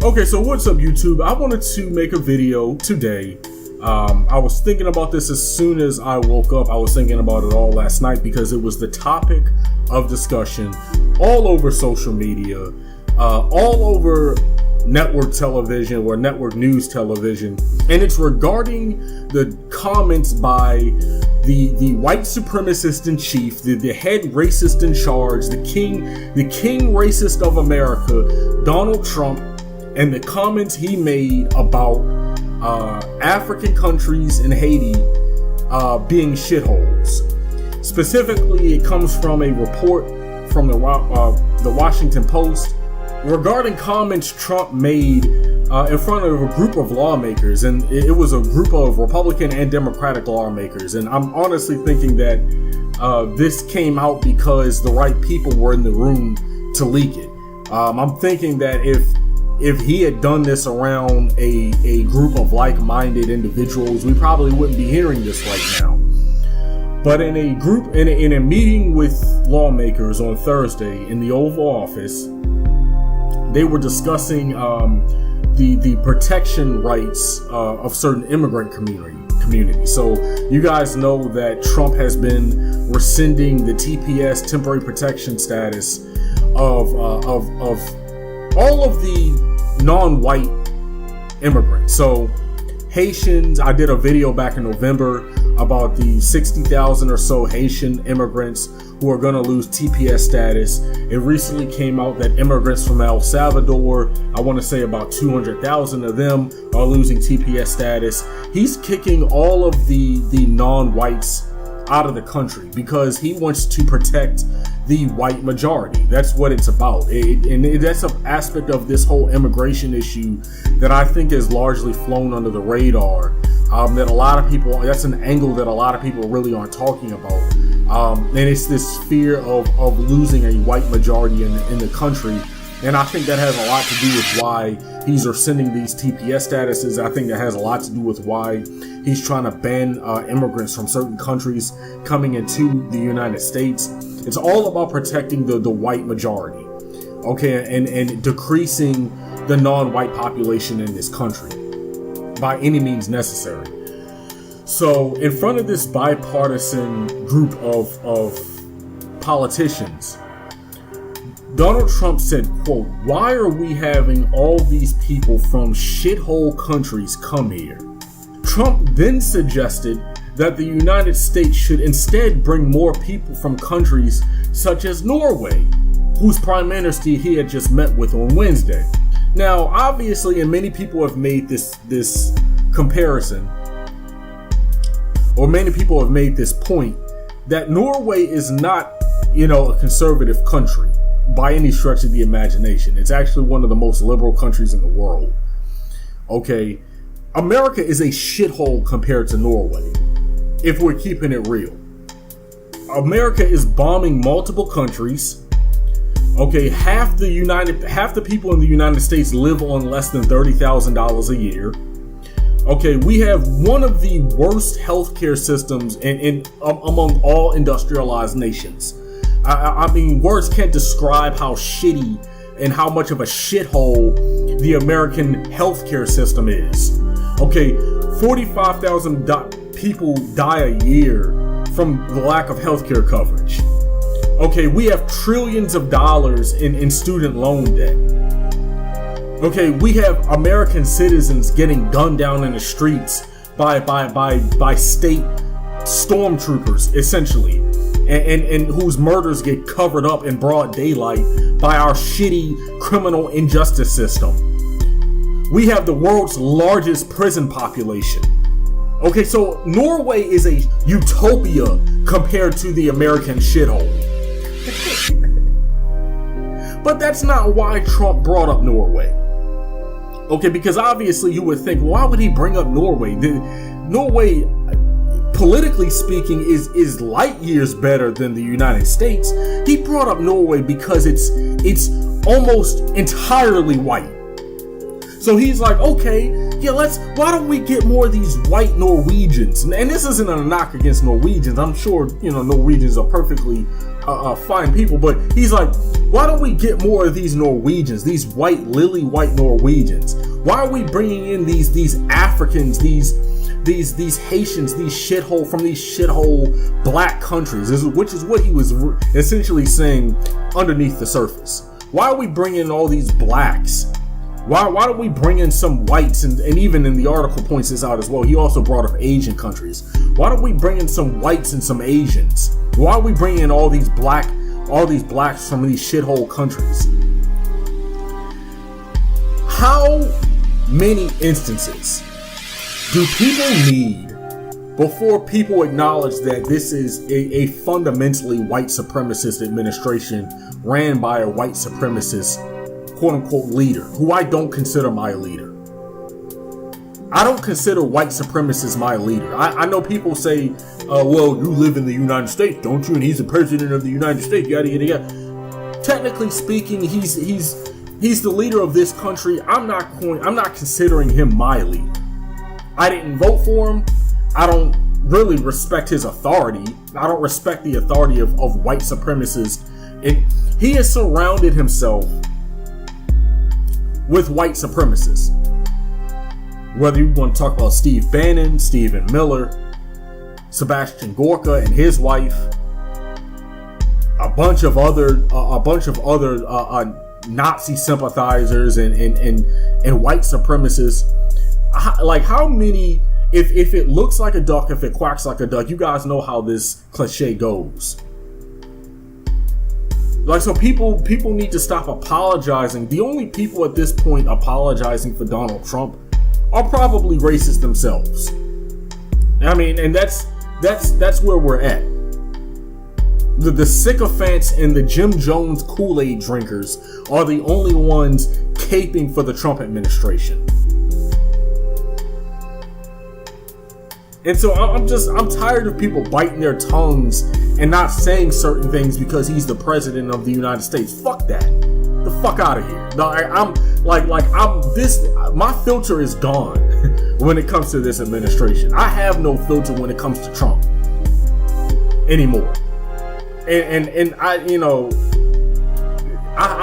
Okay, so what's up, YouTube? I wanted to make a video today. I was thinking about this as soon as I woke up. I was thinking about it all last night because it was the topic of discussion all over social media, all over network television or network news television, and it's regarding the comments by the white supremacist in chief, the head racist in charge, the king racist of America, Donald Trump, and the comments he made about African countries and Haiti being shitholes. Specifically, it comes from a report from the Washington Post regarding comments Trump made in front of a group of lawmakers, and it was a group of Republican and Democratic lawmakers. And I'm honestly thinking that this came out because the right people were in the room to leak it. I'm thinking that if he had done this around a group of like-minded individuals, we probably wouldn't be hearing this right now. But in a meeting with lawmakers on Thursday in the Oval Office, they were discussing the protection rights of certain immigrant communities. So you guys know that Trump has been rescinding the TPS, temporary protection status, of all of the non-white immigrants. So Haitians, I did a video back in November about the 60,000 or so Haitian immigrants who are going to lose TPS status. It recently came out that immigrants from El Salvador, I want to say about 200,000 of them are losing TPS status. He's kicking all of the non-whites out of the country because he wants to protect the white majority. That's what it's about. And that's an aspect of this whole immigration issue that I think is largely flown under the radar. That a lot of people, that's an angle that a lot of people really aren't talking about. And it's this fear of losing a white majority in the country. And I think that has a lot to do with why he's rescinding these TPS statuses. I think that has a lot to do with why he's trying to ban immigrants from certain countries coming into the United States. It's all about protecting the white majority, okay, and decreasing the non-white population in this country by any means necessary. So in front of this bipartisan group of politicians, Donald Trump said, quote, "Why are we having all these people from shithole countries come here?" Trump then suggested that the United States should instead bring more people from countries such as Norway, whose prime minister he had just met with on Wednesday. Now, obviously, and many people have made this comparison, or many people have made this point, that Norway is not, a conservative country by any stretch of the imagination. It's actually one of the most liberal countries in the world. Okay, America is a shithole compared to Norway, if we're keeping it real. America is bombing multiple countries. Okay, half the people in the United States live on less than $30,000 a year. Okay, we have one of the worst healthcare systems among all industrialized nations. I mean, words can't describe how shitty and how much of a shithole the American healthcare system is. Okay, 45,000 people die a year from the lack of healthcare coverage. Okay, we have trillions of dollars in student loan debt. Okay, we have American citizens getting gunned down in the streets by state stormtroopers, essentially, and whose murders get covered up in broad daylight by our shitty criminal injustice system. We have the world's largest prison population. Okay, so Norway is a utopia compared to the American shithole. But that's not why Trump brought up Norway. Okay, because obviously you would think, why would he bring up Norway? Norway, politically speaking, is light years better than the United States. He brought up Norway because it's almost entirely white. So he's like, okay, yeah, why don't we get more of these white Norwegians? And this isn't a knock against Norwegians. I'm sure, Norwegians are perfectly fine people, but he's like, Why don't we get more of these Norwegians, these lily white Norwegians? Why are we bringing in these Africans, these Haitians, these shithole from these shithole black countries, which is what he was essentially saying underneath the surface. Why are we bringing in all these blacks? Why don't we bring in some whites? And even in the article points this out as well. He also brought up Asian countries. Why don't we bring in some whites and some Asians? Why are we bringing in all these blacks from these shithole countries? How many instances do people need before people acknowledge that this is a fundamentally white supremacist administration ran by a white supremacist quote-unquote leader, who I don't consider my leader? I don't consider white supremacists my leader. I know people say, well, you live in the United States, don't you? And he's the president of the United States, yada, yada, yada. Technically speaking, he's the leader of this country. I'm not considering him my leader. I didn't vote for him. I don't really respect his authority. I don't respect the authority of white supremacists. And he has surrounded himself with white supremacists. Whether you want to talk about Steve Bannon, Stephen Miller, Sebastian Gorka and his wife, a bunch of other Nazi sympathizers and white supremacists. Like, how many? If it looks like a duck, if it quacks like a duck, you guys know how this cliche goes. Like, so people need to stop apologizing. The only people at this point apologizing for Donald Trump are probably racist themselves. I mean, and that's where we're at. The sycophants and the Jim Jones Kool-Aid drinkers are the only ones caping for the Trump administration. And so I'm tired of people biting their tongues and not saying certain things because he's the president of the United States. Fuck that. The fuck out of here. No, my filter is gone when it comes to this administration. I have no filter when it comes to Trump anymore. And I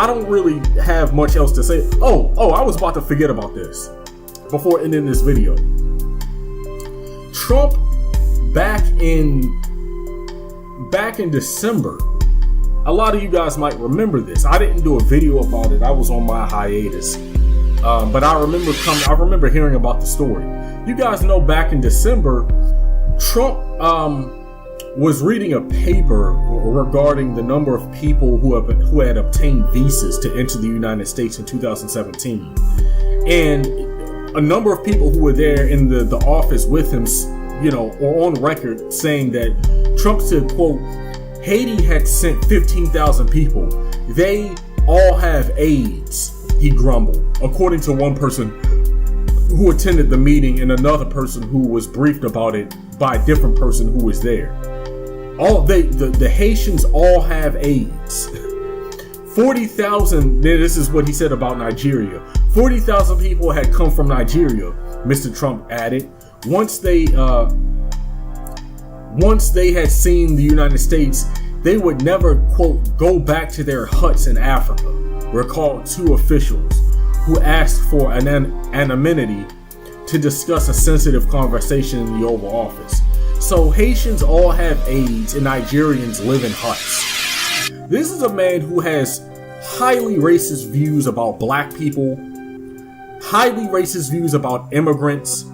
don't really have much else to say. Oh, I was about to forget about this before ending this video. Trump back in December, a lot of you guys might remember this. I didn't do a video about it. I was on my hiatus. But I remember hearing about the story. You guys know back in December, Trump was reading a paper regarding the number of people who had obtained visas to enter the United States in 2017. And a number of people who were there in the office with him, or on record saying that Trump said, quote, Haiti had sent 15,000 people. They all have AIDS, he grumbled, according to one person who attended the meeting and another person who was briefed about it by a different person who was there. The Haitians all have AIDS. 40,000, this is what he said about Nigeria. 40,000 people had come from Nigeria, Mr. Trump added. Once they had seen the United States, they would never, quote, go back to their huts in Africa, recalled two officials who asked for anonymity to discuss a sensitive conversation in the Oval Office. So Haitians all have AIDS and Nigerians live in huts. This is a man who has highly racist views about black people, highly racist views about immigrants.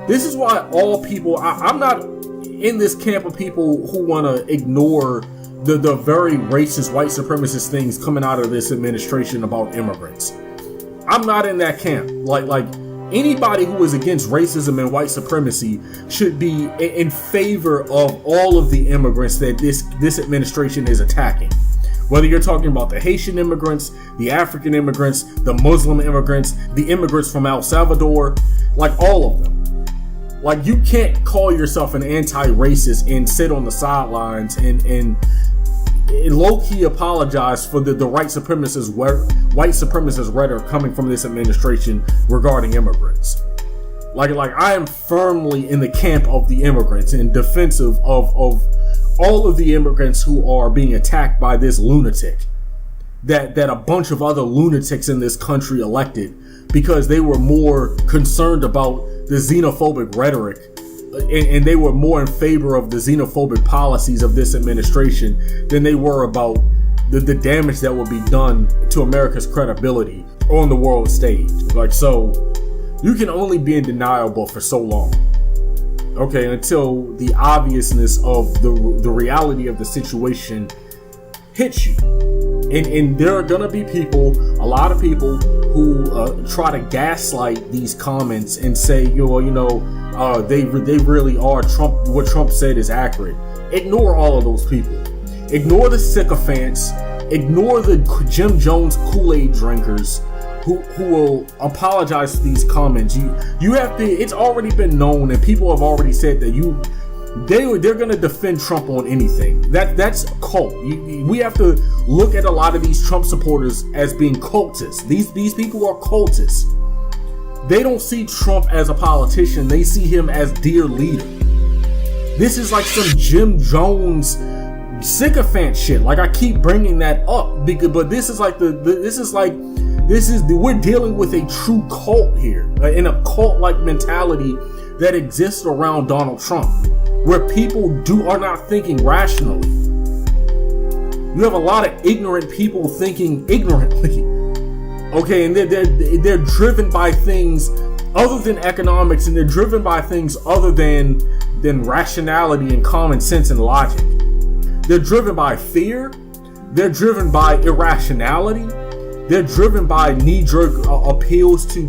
This is why all people, I'm not in this camp of people who want to ignore the very racist white supremacist things coming out of this administration about immigrants. I'm not in that camp. Like anybody who is against racism and white supremacy should be in favor of all of the immigrants that this administration is attacking. Whether you're talking about the Haitian immigrants, the African immigrants, the Muslim immigrants, the immigrants from El Salvador, like all of them. Like, you can't call yourself an anti-racist and sit on the sidelines and low-key apologize for the white supremacist rhetoric coming from this administration regarding immigrants. Like I am firmly in the camp of the immigrants and defensive of all of the immigrants who are being attacked by this lunatic. that a bunch of other lunatics in this country elected because they were more concerned about the xenophobic rhetoric and they were more in favor of the xenophobic policies of this administration than they were about the damage that will be done to America's credibility on the world stage. Like, so you can only be in denial for so long, okay, until the obviousness of the reality of the situation hits you. And there are gonna be people, a lot of people, who try to gaslight these comments and say, they really are Trump. What Trump said is accurate. Ignore all of those people. Ignore the sycophants. Ignore the Jim Jones Kool-Aid drinkers who will apologize for these comments. You have to. It's already been known, and people have already said that they're gonna defend Trump on anything. That's a cult. We have to look at a lot of these Trump supporters as being cultists. These people are cultists. They don't see Trump as a politician. They see him as their leader. This is like some Jim Jones sycophant shit. Like, I keep bringing that up but this is we're dealing with a true cult here, in a cult-like mentality that exists around Donald Trump, where people are not thinking rationally. You have a lot of ignorant people thinking ignorantly, okay, and they're driven by things other than economics, and they're driven by things other than rationality and common sense and logic. They're driven by fear. They're driven by irrationality. They're driven by knee-jerk appeals to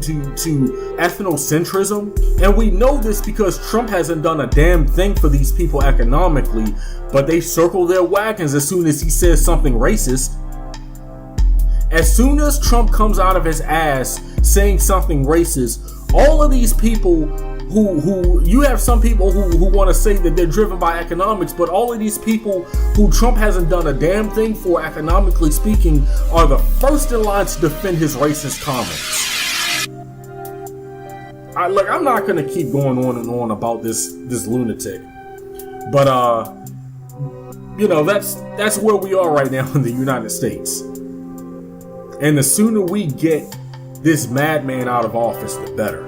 ethnocentrism. And we know this because Trump hasn't done a damn thing for these people economically, but they circle their wagons as soon as he says something racist. As soon as Trump comes out of his ass saying something racist, all of these people who you have some people who want to say that they're driven by economics, but all of these people who Trump hasn't done a damn thing for economically speaking are the first in line to defend his racist comments. I'm not gonna keep going on and on about this lunatic, but that's where we are right now in the United States. And the sooner we get this madman out of office, the better.